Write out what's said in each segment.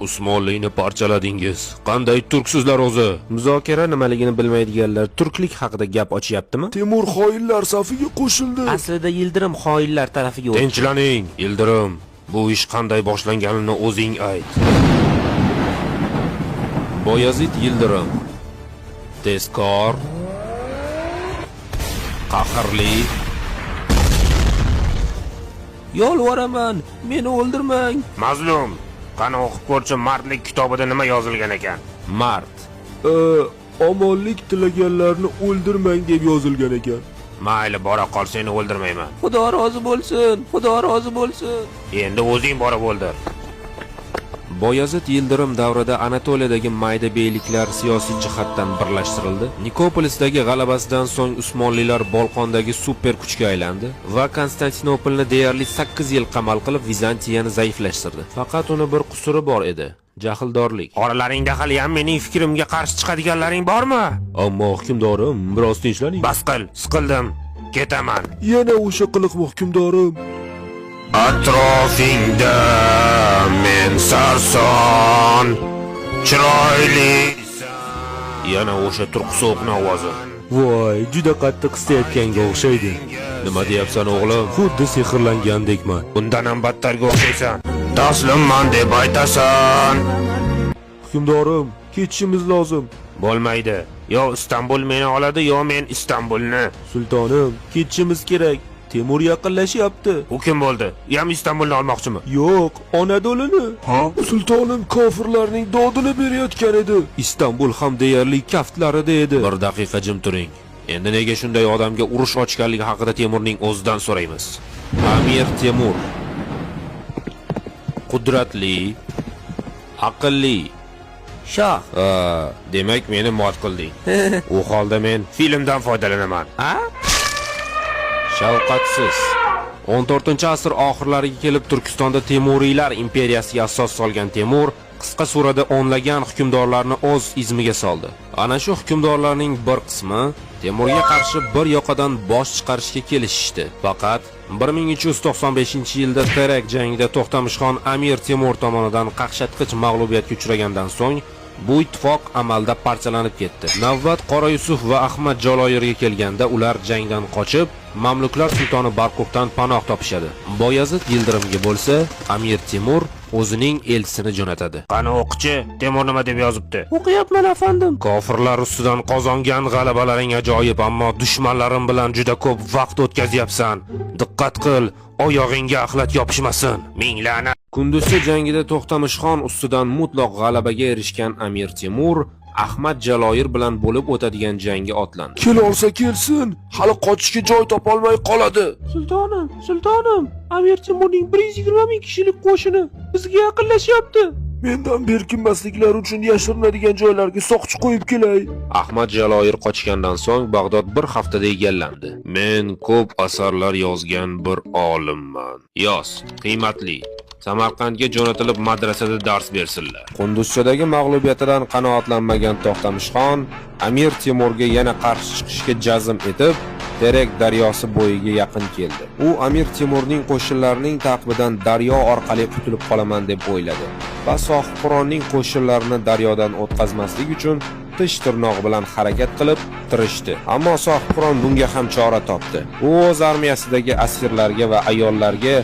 Usmonlikni parchaladingiz. Qanday turksizlar o'zi? Muzokara nimaligini bilmaydiganlar turklik haqida gap ochyaptimi? Temur xoinlar safiga qo'shildi. Aslida Yildirim xoinlar tarafiga o'tdi. Tinchlaning, Yildirim. Bu ish qanday boshlanganini o'zing ayt. Boyazid Yildirim. Tezkor, qahrli. Yolvoraman, meni o'ldirmang. Mazlum, qani o'qib ko'rchi mardlik kitobida nima yozilgan ekan? Mard. Omonlik tilaganlarni o'ldirmang deb yozilgan ekan. Mayli, bora qol, seni o'ldirmayman. Xudo rozi bo'lsin, Xudo rozi bo'lsin. Endi o'zing borib o'ldir. Boyazid Yildirim davrida Anatoliyadagi mayda beyliklar siyosiy jihatdan birlashtirildi. Nikopolisdagi g'alabasidan so'ng Usmonlilar Bolqondagi super kuchga aylandi va Konstantinopolni deyarli 8 yil qamal qilib Vizantiyani zaiflashtirdi. Faqat uni bir qusuri bor edi. Jahldorlik. Oralaringda hali ham mening fikrimga qarshi chiqadiganlaring bormi? Ammo hukmdorim, biroz tinchlaning. Bas qil, siqildim. Ketaman. Yana o'sha qiliq hukmdorim. Atrofingda men sarson, chiroylisan. Yana o'sha turqso'qni ovozi. Voy, juda qattiq istayotganga o'xshaydi. Nima deyapsan o'g'lim? Xuddi sehrlangandekman. Bundan ham battarga o'xshaysan. Taslimman deb aytasan. Hukmdorim, ketishimiz lozim. Bo'lmaydi. Yo Istanbul meni oladi, yo men Istanbulni. Sultonim, ketishimiz kerak. Temur yaqinlashyapti. U kim bo'ldi? Ham Istanbulni olmoqchimi? Yo'q, Anadolu'ni. Sultonim kofirlarning dodini berayotgan edi. Istanbul ham deyarli kaftlarida edi. Bir daqiqa jim turing. Endi nega shunday odamga urush ochganligi haqida Temurning o'zidan so'raymiz. Amir Temur qudratli, aqlli Shoh. Demak meni mot qilding. U holda men filmdan foydalanaman. Ha? Shafqatsiz. 14-asr oxirlariga kelib Turkistonda Temuriylar imperiyasiga asos solgan Temur qisqa surada o'nlagan hukmdorlarni o'z izmiga soldi. Ana shu hukmdorlarning bir qismi Temurga qarshi bir yoqadan bosh chiqarishga kelishishdi. Faqat 1395-yilda Terak jangida To'xtamishxon Amir Temur tomonidan qaqshatqich mag'lubiyatga uchragandan so'ng bu ittifoq amalda parchalanib ketdi. Navbat Qora Yusuf va Ahmad Jaloyirga kelganda ular jangdan qochib, Mamluklar sultoni Barquqdan panoh topishadi. Boyazid Yildirimga bo'lsa, Amir Temur o'zining elchisini jo'natadi. Qani o'qichi, Temur nima deb yozibdi? O'qiyapman afandim. Kofirlar ustidan qozongan g'alabalaring ajoyib, ammo dushmanlarim bilan juda ko'p vaqt o'tkazyapsan. Diqqat qil, oyog'ingga axlat yopishmasin. Ming la'nat. Kunduzchi jangida To'xtamishxon ustidan mutlaq g'alabaga erishgan Amir Temur Ahmad Jaloyir bilan bo'lib o'tadigan jangga otlandi. Kelolsa kelsin, hali qochishga joy topolmay qoladi. Sultonim, Amir Temurning 120 ming kishilik qo'shini bizga yaqinlashyapti. Mendan berkinmasliklari uchun yashirinadigan joylarga soqchi qo'yib kelay. Ahmad Jaloyir qochgandan so'ng Bag'dod bir haftada egallandi. Men ko'p asarlar yozgan bir olimman. Yoz, qiymatli. Samarqandga jo'natilib madrasada dars bersinlar. Qunduzchadagi mag'lubiyatidan qanoatlanmagan To'xtamishxon Amir Temurga yana qarshi chiqishga jazm etib, Terak daryosi bo'yiga yaqin keldi. U Amir Temurning qo'shinlarining ta'qibidan daryo orqali qutulib qolaman deb o'yladi va Sohibqironning qo'shinlarini daryodan o'tkazmaslik uchun tish tirnog'i bilan harakat qilib tirishdi. Ammo Sohibqiron bunga ham chora topdi. U o'z armiyasidagi asirlarga va ayollarga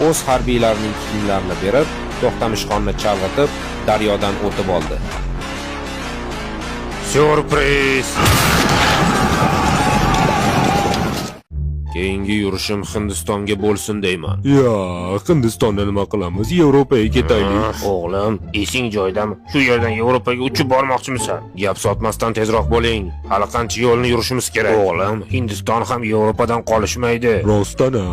o'z harbiylarining kiyimlarini berib, To'xtamishxonni chalg'itib, daryodan o'tib oldi. Surpriz! Keyingi yurishim Hindistonga bo'lsin deyman. Ya, Hindistonda nima qilamiz? Yevropaga ketaylik. O'g'lim, esing joyidami? Shu yerdan Yevropaga uchib bormoqchimisan? Gap sotmasdan tezroq bo'ling. Hali qancha yo'lni yurishimiz kerak. O'g'lim, Hindiston ham Yevropadan qolishmaydi. Rostana.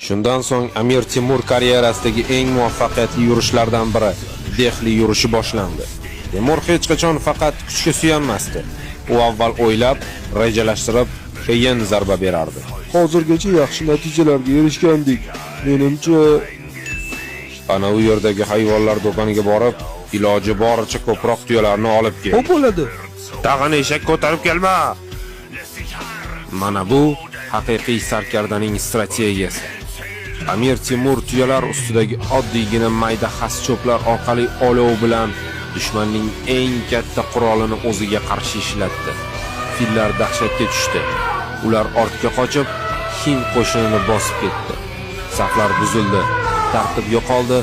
Shundan so'ng Amir Temur karyerasidagi eng muvaffaqiyatli yurishlardan biri Dehli yurishi boshlandi. Temur hech qachon faqat kuchga suyanmasdi. U avval o'ylab, rejalashtirib, keyin zarba berardi. Hozirgacha yaxshi natijalarga erishgandik. Menimcha, ana u yerdagi hayvonlar do'koniga borib, iloji boricha ko'proq tuyalarni olib kel. Xo'p bo'ladi. Tag'in eshak ko'tarib kelma. Mana bu haqiqiy sarkardaning strategiyasi. Amir Temur tuyalar ustidagi oddiygina mayda xas-cho'plar orqali olov bilan dushmanning eng katta qurolini o'ziga qarshi ishlatdi. Fillar dahshatga tushdi. Ular ortga qochib, Hind qo'shinini bosib ketdi. Saflar buzildi, tartib yo'qoldi.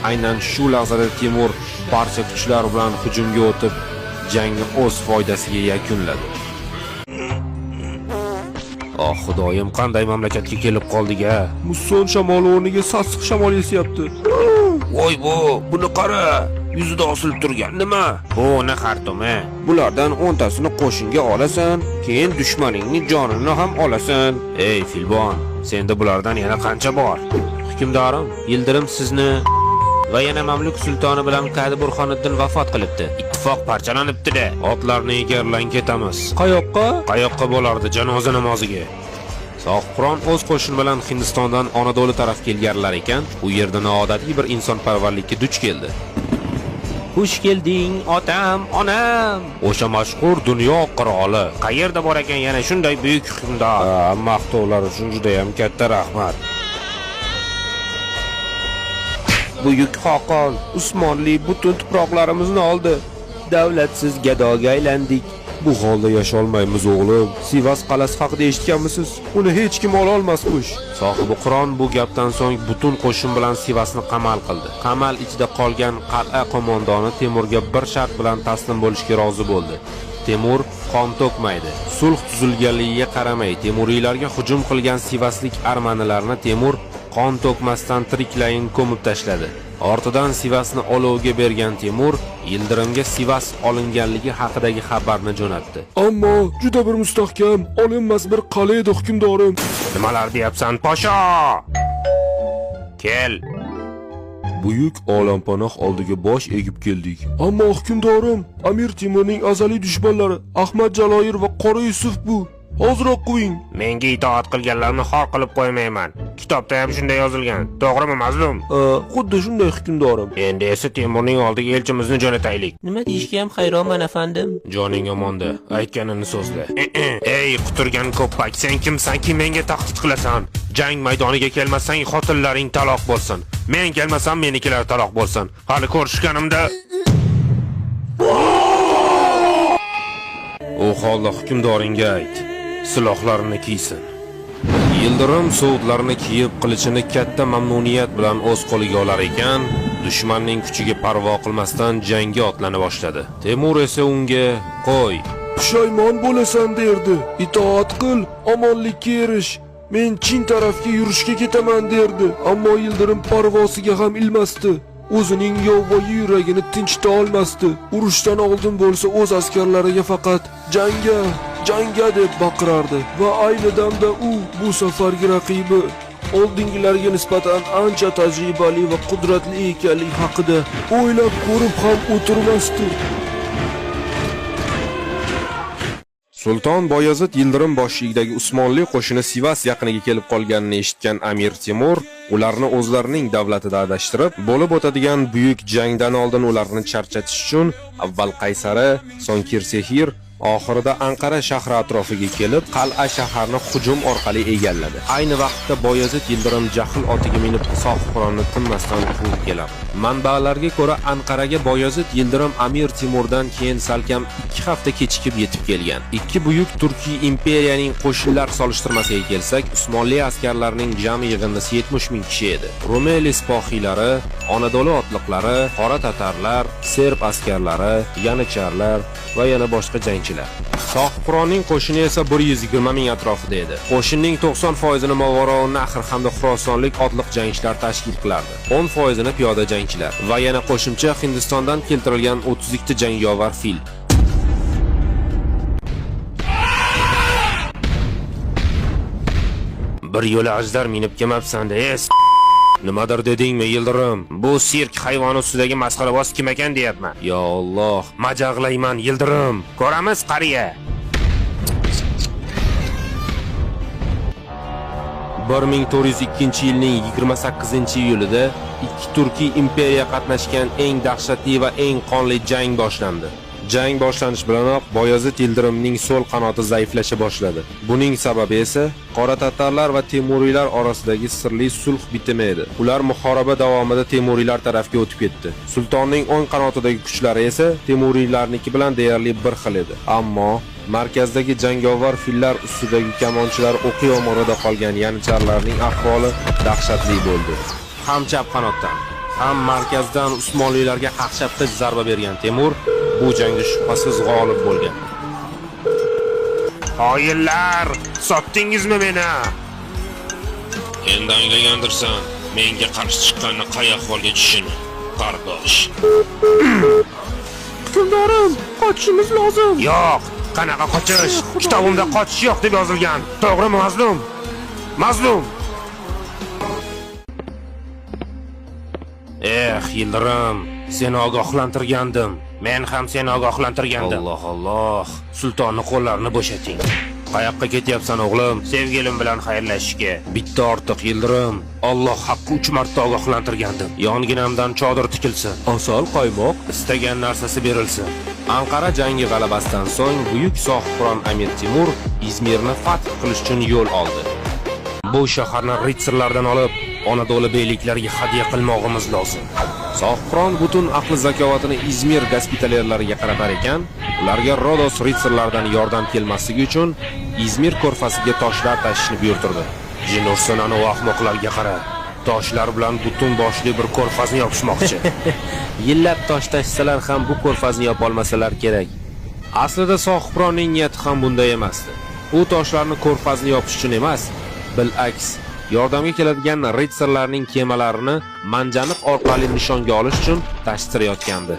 Aynan shu lahzada Temur barcha kuchlar bilan hujumga o'tib, jangni o'z foydasiga yakunladi. Oh xudoyim, qanday mamlakatga kelib qoldik-a? Musson shamoli o'rniga sassiq shamol esyapti. Voy buni qara. Yuzida osilib turgan nima? Bu ne xartumi? Bulardan 10 tasini qo'shinga olasan, keyin dushmaningning jonini ham olasan. Ey filbon, senda bulardan yana qancha bor? Hukmdorim, Yildirim sizni va yana Mamluk sultoni bilan Qadi Burxoniddin vafot qilibdi. Ittifoq parchalanibdi-da. Otlarni egarlang ketamiz. Qayoqqa? Qayoqqa bo'lardi janoza namoziga? Sohibqiron o'z qo'shini bilan Hindistondan Anadolu taraf kelganlar ekan, u yerda noodatiy bir insonparvarlikka duch keldi. Xush kelding, otam, onam. O'sha mashhur dunyo qiroli qayerda bor ekan yana shunday buyuk hukmdor? Maqtovlar uchun juda ham katta rahmat. Buyuk Xoqon Usmonli butun tuproqlarimizni oldi. Davlatsiz gadoga aylandik. Bu holda yasholmaymiz o'g'lim. Sivas qal'asi haqida eshitganmisiz? Uni hech kim ola olmasmish. Sohibi Qur'on bu gapdan so'ng butun qo'shin bilan Sivasni qamal qildi. Qamal ichida qolgan qal'a qo'mondoni Temurga bir shart bilan taslim bo'lishga rozi bo'ldi. Temur qon to'kmaydi. Sulh tuzilganligiga qaramay Temuriylarga hujum qilgan Sivaslik armanilarni Temur qon to'kmasdan tiriklayin ko'mib tashladi. Ortidan Sivasni olovga bergan Temur Yildirimga Sivas olinganligi haqidagi xabarni jo'natdi. Ammo juda bir mustahkam, olinmas bir qal'a edi hukmdorim. Nimalar deyapsan, posho? Kel. Buyuk olampanoh oldiga bosh egib keldik. Ammo hukmdorim, Amir Temurning azaliy dushmanlari Ahmad Jaloir va Qora Yusuf bu. Hozroq qo'ying. Menga itoat qilganlarni xor qilib qo'ymayman. Kitobda ham shunday yozilgan. To'g'rimi, mazlum? Xuddi shunday hukmdorim. Endi esa Temurning oldiga elchimizni jo'nataylik. Nima deyishga ham hayronman afandim. Joning omonda, aytganini so'zla. Ey, quturgan ko'ppak, sen kimsan ki menga tahdid qilasan? Jang maydoniga kelmasang xotinlaring taloq bo'lsin. Men kelmasam menikilar taloq bo'lsin. Hali ko'rishganimda u holda hukmdoringga ayt. Silohlarini kiysin. Yildirim so'udlarini kiyib, qilichini katta mamnuniyat bilan o'z qo'liga olar ekan, dushmanning kuchiga parvo qilmasdan jangga otlana boshladi. Temur esa unga qo'y, pushaymon bo'lasan derdi. Itoat qil, omonlikka erish. Men Chin tarafga yurishga ketaman derdi. Ammo Yildirim parvosiga ham ilmasdi. O'zining yovvoyi yuragini tinchita olmasdi. Urushdan oldin bo'lsa o'z askarlariga faqat jangga deb baqirardi va ayni damda u bu safargi raqibi oldingilarga nisbatan ancha tajribali va qudratli ekanligi haqida o'ylab ko'rib ham o'tirmasdi. Sulton Boyazid Yildirim boshchiligidagi Usmonli qo'shini Sivas yaqiniga kelib qolganini eshitgan Amir Temur ularni o'zlarining davlatida adashtirib, bo'lib o'tadigan buyuk jangdan oldin ularni charchatish uchun avval Qaysari, so'ng Kirsehir, oxirida Anqara shahri atrofiga kelib, qal'a shaharni hujum orqali egalladi. Ayni vaqtda Boyazid Yildirim jahl otiga minib Sohibqironni tinmasdan quvib keladi. Manbalarga ko'ra, Anqaraga Boyazid Yildirim Amir Temurdan keyin salkam 2 hafta kechikib yetib kelgan. Ikki buyuk Turkiy imperiyaning qo'shinlar solishtirmasiga kelsak, Usmonli askarlarining jami yig'indisi 70 ming kishi edi. Rumeli sipohiylari, Anadolu otliqlari, qora tatarlar, serb askarlari, yanicharlar va yana boshqa jangchilar. Sohibqironning qo'shini esa 120 ming atrofida edi. Qo'shinning 90% ni Mavaro, Nahr hamda Xurosonlik otliq jangchilar tashkil qilardi. 10% ni piyoda jangchilar va yana qo'shimcha Hindistondan keltirilgan 32 ta jangovar fil. Bir yo'la ajdar minib kelmabsan-da, Nimadir dedingmi, Yildirim? Bu sirk hayvoni ustidagi masxaraboz kim ekan deyapman. Ya Alloh, majag'layman, Yildirim. Ko'ramiz, qariya. 1402-yilning 28-iyulida ikki Turkiy imperiya qatnashgan eng dahshatli va eng qonli jang boshlandi. Jang boshlanish bilanoq Boyazid Yildirimning so'l qanoti zaiflasha boshladi. Buning sababi esa qora tatarlar va temuriylar orasidagi sirli sulh bitimi edi. Ular muhoroba davomida temuriylar tarafga o'tib ketdi. Sultonning o'ng qanotidagi kuchlari esa temuriylarniki bilan deyarli bir xil edi. Ammo markazdagi jangovar fillar ustidagi kamonchilar o'qi omorida qolgan yanichlarning ahvoli dahshatli bo'ldi. Ham chap qanotdan, ham markazdan Usmonlilarga qaqshatqich zarba bergan Temur bu jangda shubhasiz g'olib bo'lgan. Xoinlar, sotdingizmi meni? Endi anglagandirsan, menga qarshi chiqqanni qay ahvolga tushishini. Qardosh. Hukmdorim, qochishimiz lozim. Yo'q, qanaqa qochish? Kitobimda qochish yo'q deb yozilgan. To'g'rimi, mazlum? Mazlum. Yildirim, seni ogohlantirgandim. Men ham seni ogohlantirgandim. Alloh, sultonni qo'llarini bo'shating. Qayoqqa ketyapsan o'g'lim? Sevgilim bilan xayrlashishga. Bitta ortiq Yildirim. Alloh haqqi 3 marta ogohlantirgandim. Yonginamdan chodir tikilsin. Asal qaymoq, istagan narsasi berilsin. Anqara jangi g'alabasidan so'ng buyuk sohibqiron Amir Temur Izmirni fath qilish uchun yo'l oldi. Bu shaharni ritsarlardan olib, Anadolu beyliklariga hadya qilmoqimiz lozim. Sohibqiron butun aql zakovatini Izmir gospitalerlariga qaratar ekan, ularga Rodos ritsarlaridan yordam kelmasligi uchun Izmir ko'rfasiga toshlar tashishni buyurtirdi. Jin ursin ana u ahmoqlarga qara. Toshlar bilan butun boshli bir ko'rfazni yopishmoqchi. Yillab tosh tashsalar ham bu ko'rfazni yopolmasalar kerak. Aslida sohibqironning niyati ham bunday emasdi. U toshlarni ko'rfazni yopish uchun emas, bil'aks yordamga keladigan ritsarlarning kemalarini manjaniq orqali nishonga olish uchun tashtirayotgandi.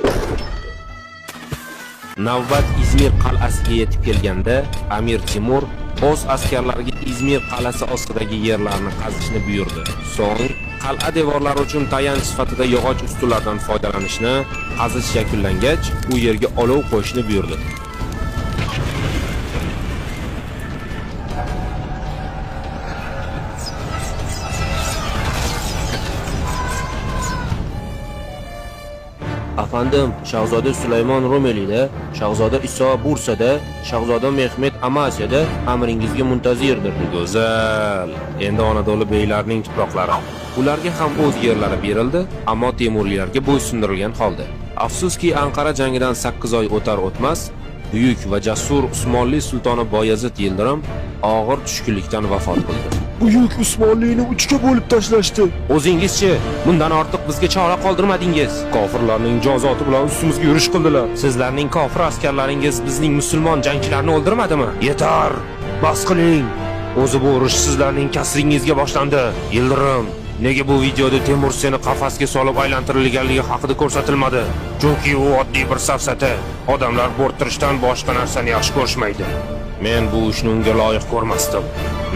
Navbat Izmir qal'asiga yetib kelganda, Amir Temur o'z askarlariga Izmir qal'asi ostidagi yerlarni qazishni buyurdi. So'ng qal'a devorlari uchun tayanch sifatida yog'och ustunlardan foydalanishni, qazish yakunlangach, u yerga olov qo'yishni buyurdi. Afandim, Shahzoda Sulaymon Rumelida, Shahzoda Iso Bursada, Shahzoda Mehmet Amasiyada amringizga muntazirdir. Go'zal. Endi Anadolu beylarining tuproqlari. Ularga ham o'z yerlari berildi, ammo Temuriylarga bo'ysundirilgan holda. Afsuski, Anqara jangidan 8 oy o'tar o'tmas, buyuk va jasur Usmonli sultoni Boyazid Yildirim og'ir tushkunlikdan vafot qildi. Buyuk Usmonlini 3ga bo'lib tashlashdi. O'zingizchi, bundan ortiq bizga chora qoldirmadingiz. Kofirlarning jazoti bilan ustimizga yurish qildilar. Sizlarning kofir askarlaringiz bizning musulmon jangchilarni o'ldirmadimi? Yetar! Bas qiling. O'zi bu urush sizlarning kasringizga boshlandi. Yildirim, nega bu videoda Temur seni qafasga solib aylantirilganligi haqida ko'rsatilmadi? Chunki u oddiy bir safsata. Odamlar bo'rttirishdan boshqa narsani yaxshi ko'rishmaydi. Men bu ishni unga loyiq ko'rmasdim.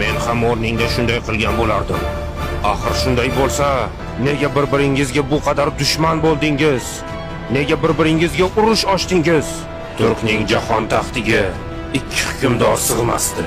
Men ham o'rningda shunday qilgan bo'lardim. Axir shunday bo'lsa, nega bir-biringizga bu qadar dushman bo'ldingiz? Nega bir-biringizga urush ochdingiz? Turkning jahon taxtiga ikki hukmdor sig'masdi.